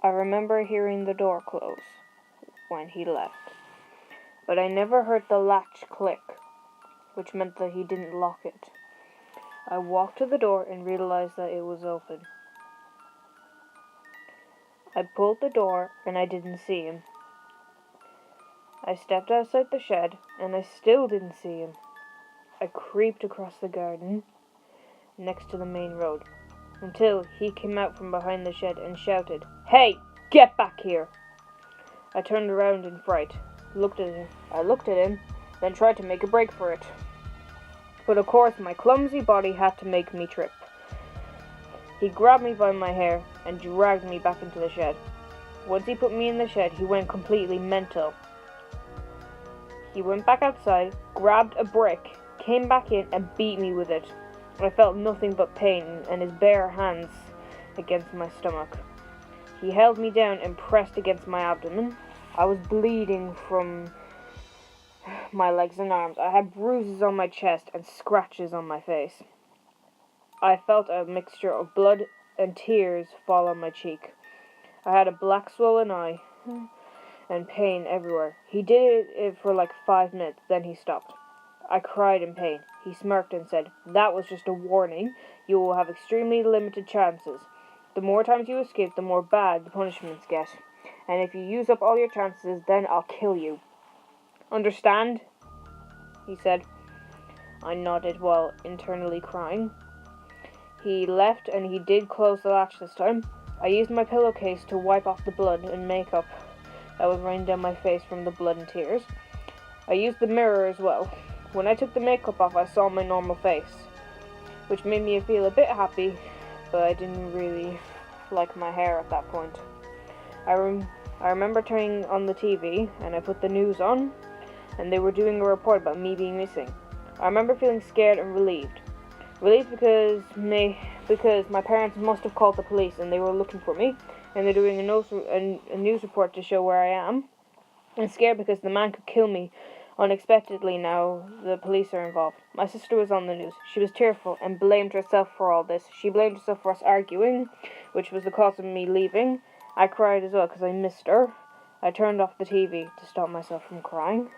I remember hearing the door close when he left, but I never heard the latch click, which meant that he didn't lock it. I walked to the door and realized that it was open. I pulled the door and I didn't see him. I stepped outside the shed and I still didn't see him. I creeped across the garden next to the main road until he came out from behind the shed and shouted, "Hey, get back here!" I turned around in fright. I looked at him, then tried to make a break for it. But of course my clumsy body had to make me trip. He grabbed me by my hair and dragged me back into the shed. Once he put me in the shed, he went completely mental. He went back outside, grabbed a brick, came back in and beat me with it. I felt nothing but pain and his bare hands against my stomach. He held me down and pressed against my abdomen. I was bleeding from my legs and arms. I had bruises on my chest and scratches on my face. I felt a mixture of blood and tears fall on my cheek. I had a black swollen eye and pain everywhere. He did it for like 5 minutes, then he stopped. I cried in pain. He smirked and said, "That was just a warning. You will have extremely limited chances. The more times you escape, the more bad the punishments get. And if you use up all your chances, then I'll kill you. Understand?" he said. I nodded while internally crying. He left and he did close the latch this time. I used my pillowcase to wipe off the blood and makeup that was raining down my face from the blood and tears. I used the mirror as well. When I took the makeup off, I saw my normal face, which made me feel a bit happy, but I didn't really like my hair at that point. I remember turning on the TV, and I put the news on, and they were doing a report about me being missing. I remember feeling scared and relieved. Relieved because my parents must have called the police, and they were looking for me, and they're doing a news report to show where I am. And scared because the man could kill me unexpectedly now the police are involved. My sister was on the news. She was tearful and blamed herself for all this. She blamed herself for us arguing, which was the cause of me leaving. I cried as well because I missed her. I turned off the TV to stop myself from crying.